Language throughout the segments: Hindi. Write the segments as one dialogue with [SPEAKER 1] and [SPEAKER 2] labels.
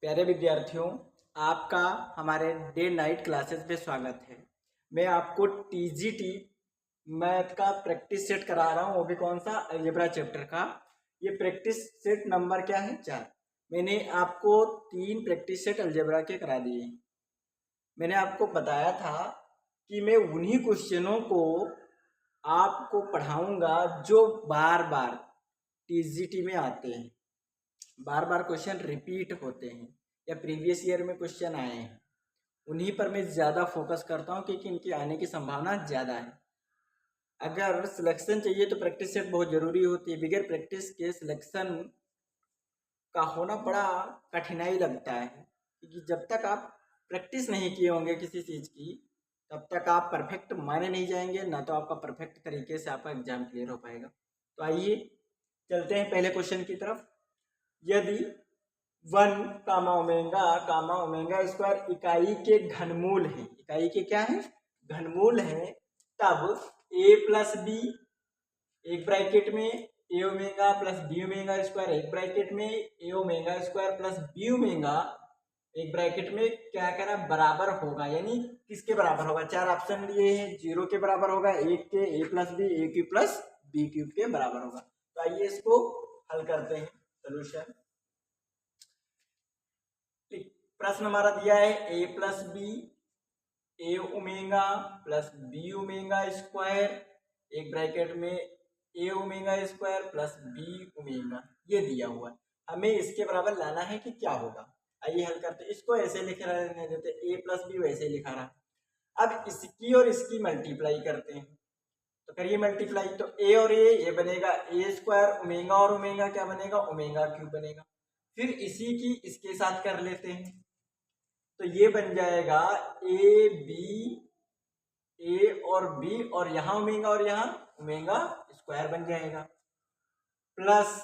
[SPEAKER 1] प्यारे विद्यार्थियों, आपका हमारे डे नाइट क्लासेस में स्वागत है। मैं आपको टीजीटी मैथ का प्रैक्टिस सेट करा रहा हूँ, वो भी कौन सा, अलजेब्रा चैप्टर का। ये प्रैक्टिस सेट नंबर क्या है, 4। मैंने आपको 3 प्रैक्टिस सेट अलजेब्रा के करा दिए हैं। मैंने आपको बताया था कि मैं उन्हीं क्वेश्चनों को आपको पढ़ाऊंगा जो बार बार टीजीटी में आते हैं, बार बार क्वेश्चन रिपीट होते हैं या प्रीवियस ईयर में क्वेश्चन आए हैं। उन्हीं पर मैं ज़्यादा फोकस करता हूँ क्योंकि इनकी आने की संभावना ज़्यादा है। अगर सिलेक्शन चाहिए तो प्रैक्टिस सेट बहुत ज़रूरी होती है। बगैर प्रैक्टिस के सिलेक्शन का होना बड़ा कठिनाई लगता है, क्योंकि जब तक आप प्रैक्टिस नहीं किए होंगे किसी चीज़ की तब तक आप परफेक्ट माने नहीं जाएंगे, ना तो आपका परफेक्ट तरीके से आपका एग्जाम क्लियर हो पाएगा। तो आइए चलते हैं पहले क्वेश्चन की तरफ। यदि 1 कामा ओमेगा स्क्वायर इकाई के घनमूल है, इकाई के क्या है, घनमूल है, तब a प्लस बी एक ब्रैकेट में A omega plus B omega square एक ब्रैकेट में A omega square plus B omega एक ब्रैकेट में क्या कहना बराबर होगा, यानी किसके बराबर होगा। 4 ऑप्शन लिए हैं, 0 के बराबर होगा, 1 के, ए प्लस बी ए क्यूब प्लस बी क्यूब के बराबर होगा। तो आइए इसको हल करते हैं। सोल्यूशन, प्रश्न हमारा दिया है A plus B A omega plus B omega square एक ब्रैकेट में A omega square plus B omega, ये दिया हुआ है। हमें इसके बराबर लाना है कि क्या होगा। आइए हल करते हैं। इसको ऐसे लिख रहने देते, ए प्लस बी वैसे लिखा रहा। अब इसकी और इसकी मल्टीप्लाई करते हैं, तो करिए मल्टीप्लाई। तो ए और ये बनेगा ए स्क्वायर, ओमेगा और ओमेगा क्या बनेगा, ओमेगा क्यूब बनेगा। फिर इसी की इसके साथ कर लेते हैं, तो ये बन जाएगा ए बी, ए और बी, और यहाँ ओमेगा और यहाँ ओमेगा स्क्वायर बन जाएगा, प्लस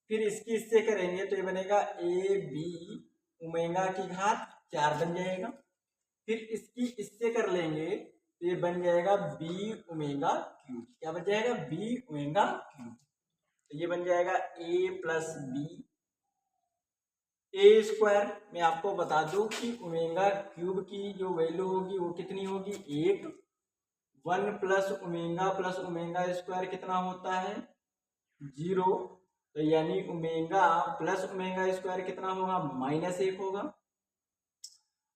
[SPEAKER 1] फिर इसकी इससे करेंगे तो ये बनेगा ए बी ओमेगा की घात 4 बन जाएगा। फिर इसकी इससे कर लेंगे तो ये बन जाएगा बी ओमेगा क्यूब। क्या बन जाएगा, बी ओमेगा क्यूब। तो ये बन जाएगा ए प्लस बी ए स्क्वायर। मैं आपको बता दूं कि ओमेगा क्यूब की जो वैल्यू होगी वो कितनी होगी, 1 प्लस ओमेगा स्क्वायर कितना होता है, 0। तो यानी ओमेगा प्लस ओमेगा स्क्वायर कितना होगा, -1 होगा,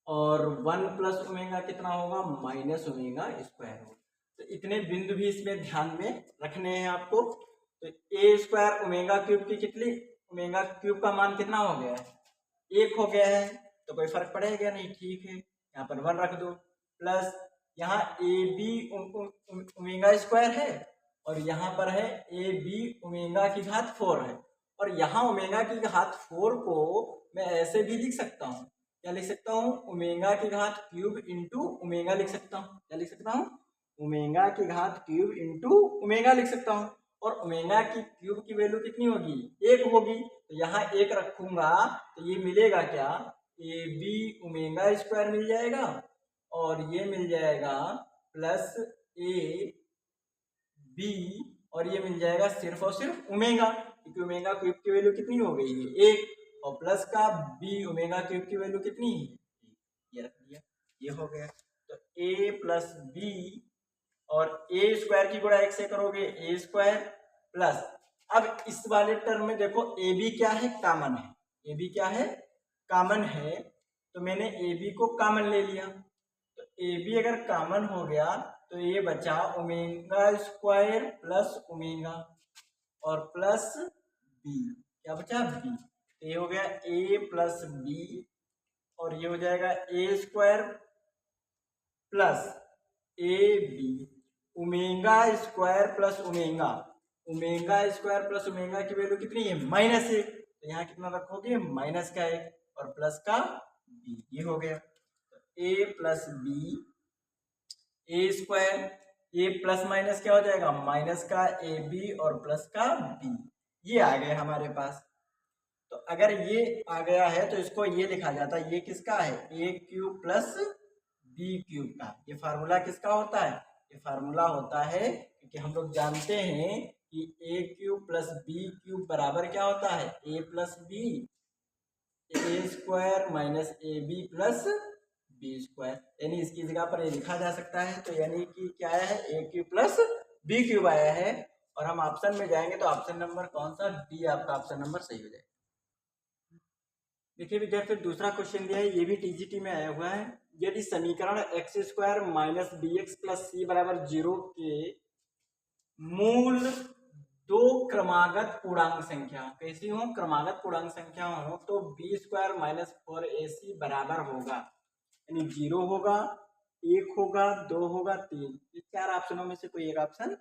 [SPEAKER 1] और 1 प्लस ओमेगा कितना होगा, माइनस ओमेगा स्क्वायर होगा। तो इतने बिंदु भी इसमें ध्यान में रखने हैं आपको। तो ए स्क्वायर ओमेगा क्यूब की कितनी, ओमेगा क्यूब का मान कितना हो गया है, 1 हो गया है, तो कोई फर्क पड़ेगा नहीं, ठीक है, यहाँ पर 1 रख दो। प्लस यहाँ ए बी ओमेगा स्क्वायर है और यहाँ पर है ए बी ओमेगा की घात 4 है, और यहाँ ओमेगा की घात 4 को मैं ऐसे भी लिख सकता हूँ। क्या लिख सकता हूँ, ओमेगा की घात क्यूब इंटू ओमेगा लिख सकता हूँ। क्या लिख सकता हूँ, ओमेगा की घात क्यूब इंटू ओमेगा लिख सकता हूँ। और ओमेगा की क्यूब की वैल्यू कितनी होगी, 1 होगी, तो यहाँ 1 रखूंगा तो ये मिलेगा क्या, ए बी ओमेगा स्क्वायर मिल जाएगा, और ये मिल जाएगा प्लस ए बी, और ये मिल जाएगा सिर्फ और सिर्फ ओमेगा, क्योंकि ओमेगा क्यूब की वैल्यू कितनी हो गई है, 1, और प्लस का बी ओमेगा क्यूब की वैल्यू कितनी है, ये रख दिया, ये हो गया। तो ए प्लस बी, और ए स्क्वायर की गुणा 1 से करोगे ए स्क्वायर, प्लस अब इस वाले टर्म में देखो ए बी क्या है, कॉमन है, ए बी क्या है, कॉमन है, तो मैंने ए बी को कॉमन ले लिया। तो ए बी अगर कॉमन हो गया तो ये बचा ओमेगा स्क्वायर प्लस ओमेगा, और प्लस बी, क्या बचा, बी। तो ये हो गया ए प्लस बी, और ये हो जाएगा A square plus A B, omega square plus omega, omega square plus omega की वैल्यू कितनी है, -1, तो यहाँ कितना रखोगे, माइनस का 1 और प्लस का बी, ये हो गया। तो ए प्लस बी ए स्क्वायर, ये प्लस माइनस क्या हो जाएगा, माइनस का ए बी और प्लस का बी, ये आ गया हमारे पास। तो अगर ये आ गया है तो इसको ये लिखा जाता है, ये किसका है, ए क्यूब प्लस बी क्यूब का। ये फार्मूला किसका होता है, ये फार्मूला होता है, क्योंकि हम लोग जानते हैं कि A cube plus B cube बराबर क्या होता है, A plus B A square minus A B plus B square, यानी इसकी जगह पर ये लिखा जा सकता है। तो यानी कि क्या आया है, ए क्यूब प्लस बी क्यूब आया है। और हम ऑप्शन में जाएंगे तो ऑप्शन नंबर कौन सा, डी आपका ऑप्शन नंबर सही हो जाएगा। देखिए विद्यार्थी दूसरा क्वेश्चन दिया है, ये भी टीजीटी में आया हुआ है। यदि समीकरण X square minus B X plus C बराबर 0 के मूल दो क्रमागत पूर्णांक संख्या कैसी हो, क्रमागत पूर्णांक संख्या हो, तो बी स्क्वायर माइनस 4ac बराबर होगा, यानी 0 होगा, 1 होगा, 2 होगा, 3। ये चार ऑप्शनों में से कोई एक ऑप्शन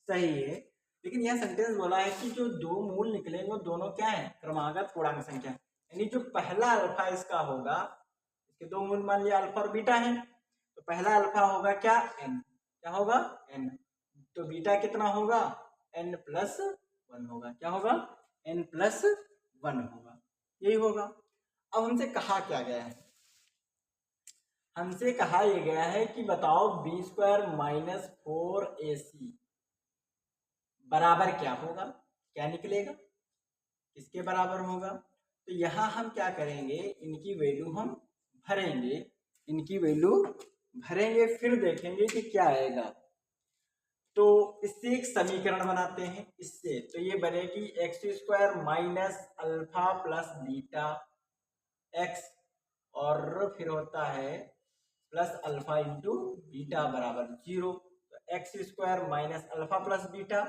[SPEAKER 1] सही है। लेकिन यह सेंटेंस बोला है कि जो दो मूल निकलेंगे वो दोनों क्या है, क्रमागत पूर्णांक संख्या, यानी जो पहला अल्फा इसका होगा, इसके दो मूल मान लिया अल्फा और बीटा है, तो पहला अल्फा होगा क्या, एन, क्या होगा, एन। तो बीटा कितना होगा, एन प्लस 1 होगा, क्या होगा, एन प्लस 1 होगा, यही होगा। अब हमसे कहा क्या गया है, हमसे कहा यह गया है कि बताओ बी स्क्वायर माइनस 4ac बराबर क्या होगा, क्या निकलेगा, किसके बराबर होगा। तो यहाँ हम क्या करेंगे, इनकी वैल्यू हम भरेंगे, इनकी वैल्यू भरेंगे, फिर देखेंगे कि क्या आएगा। तो इससे एक समीकरण बनाते हैं इससे, तो ये बनेगी x square minus alpha plus beta x, और फिर होता है प्लस अल्फा इंटू बीटा बराबर 0। तो x square minus alpha plus beta,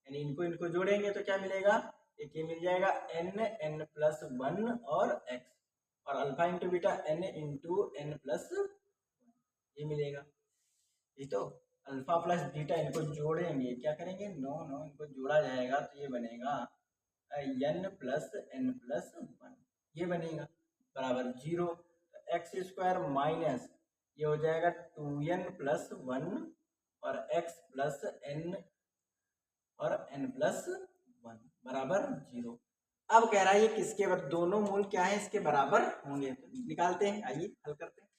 [SPEAKER 1] यानी इनको इनको जोड़ेंगे तो क्या मिलेगा, एक ये मिल जाएगा एन, एन प्लस 1 और एक्स, और alpha into beta N into N plus, ये मिलेगा। ये तो अल्फा प्लस बीटा इनको जोड़ेंगे, क्या करेंगे, नो नो इनको जोड़ा जाएगा, तो ये बनेगा एन प्लस एन प्लस 1, ये बनेगा बराबर 0। एक्स स्क्वायर माइनस ये हो जाएगा 2n प्लस 1 और x प्लस n और n प्लस 1 बराबर 0। अब कह रहा है ये किसके दोनों मूल क्या है इसके बराबर होंगे, तो निकालते हैं, आइए हल करते हैं।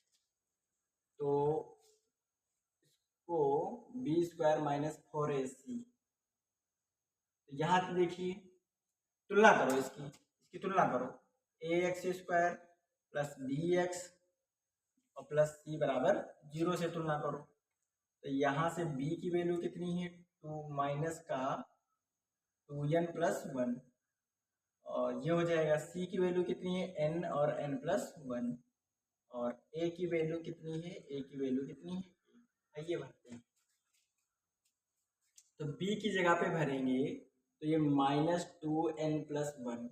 [SPEAKER 1] तो इसको बी स्क्वायर माइनस 4ac, यहाँ देखिए तुलना करो, इसकी तुलना करो, A X square plus B X और प्लस सी बराबर 0 से तुलना करो। तो यहाँ से b की वैल्यू कितनी है, 2 माइनस का 2n प्लस 1, और ये हो जाएगा c की वैल्यू कितनी है, n और n प्लस 1, और a की वैल्यू कितनी है, a की वैल्यू कितनी है, आइए भरते हैं। तो b की जगह पे भरेंगे तो ये माइनस 2n प्लस 1,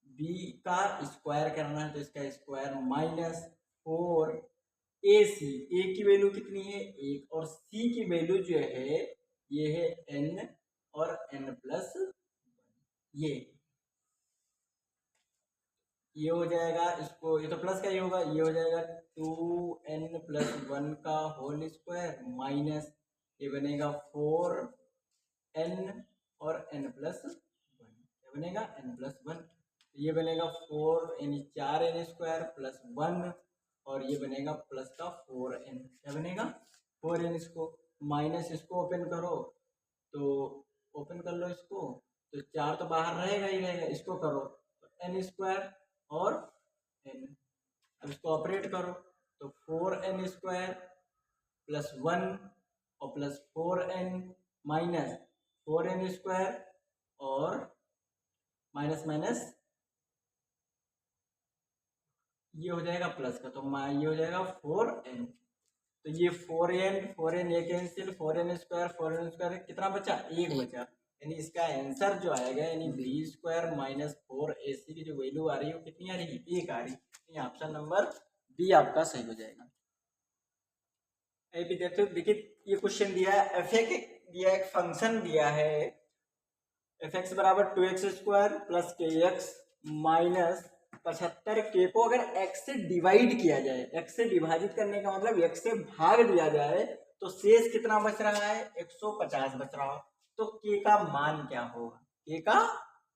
[SPEAKER 1] b का स्क्वायर करना है तो इसका स्क्वायर माइनस 4ac, a की वैल्यू कितनी है 1, और c की वैल्यू जो है ये है n और n प्लस 1, ये हो जाएगा, इसको ये तो प्लस का ही होगा, ये हो जाएगा 2n प्लस 1 का होल स्क्वायर माइनस ये बनेगा 4n और n प्लस 1, क्या बनेगा, n प्लस 1, ये बनेगा 4 यानी 4n स्क्वायर प्लस 1, और ये बनेगा प्लस का 4n, क्या बनेगा 4n। इसको माइनस इसको ओपन करो तो ओपन कर लो इसको, तो 4 तो बाहर रहेगा ही रहेगा, इसको करो तो n स्क्वायर और n, अब इसको ऑपरेट करो तो 4n स्क्वायर प्लस 1 और plus 4n minus 4n square और माइनस माइनस ये हो जाएगा प्लस का, तो ये हो जाएगा 4n, तो ये 4n ये कैंसिल, 4n स्क्वायर कितना बचा, 1 बचा, यानी इसका आंसर जो आएगा यानी बी स्क्वायर माइनस 4ac की जो वैल्यू आ रही है वो कितनी आ रही है, 1 आ रही है। ऑप्शन नंबर बी आपका सही हो जाएगा। देखिए ये क्वेश्चन दिया है, एफ दिया एक फंक्शन दिया है एफ एक्स बराबर 2x स्क्वायर प्लस के एक्स माइनस 75 के को अगर x से डिवाइड किया जाए, x से विभाजित करने का मतलब x से भाग दिया जाए, तो शेष कितना बच रहा है, 150 बच रहा हो, तो k का मान क्या होगा, k का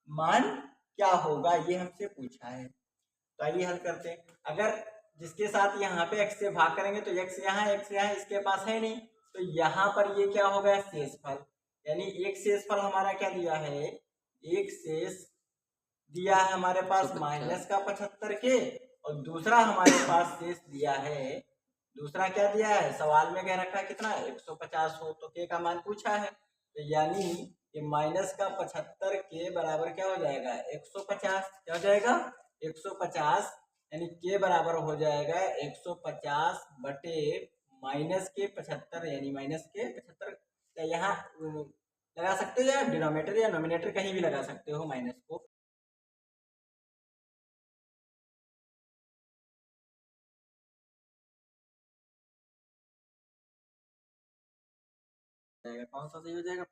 [SPEAKER 1] मान क्या होगा, ये हमसे पूछा है। तो आइए हल करते हैं। अगर जिसके साथ यहाँ पे x से भाग करेंगे तो x यहाँ इसके पास है नहीं, तो यहाँ पर ये क्या होगा, शेषफल, यानी एक शेषफल हमारा क्या दिया है, एक शेष दिया है हमारे पास माइनस का 75 के, और दूसरा हमारे पास शेष दिया है, दूसरा क्या दिया है सवाल में कह रखा है कितना 150 हो, तो के का मान पूछा है, तो यानी कि माइनस का 75 के बराबर क्या हो जाएगा 150, क्या हो जाएगा 150, यानी के बराबर हो जाएगा 150 बटे माइनस के 75, यानी माइनस के 75। यहाँ लगा सकते हो या डिनोमिनेटर या नोमिनेटर कहीं भी लगा सकते हो माइनस को। कौन सा सही हो जाएगा?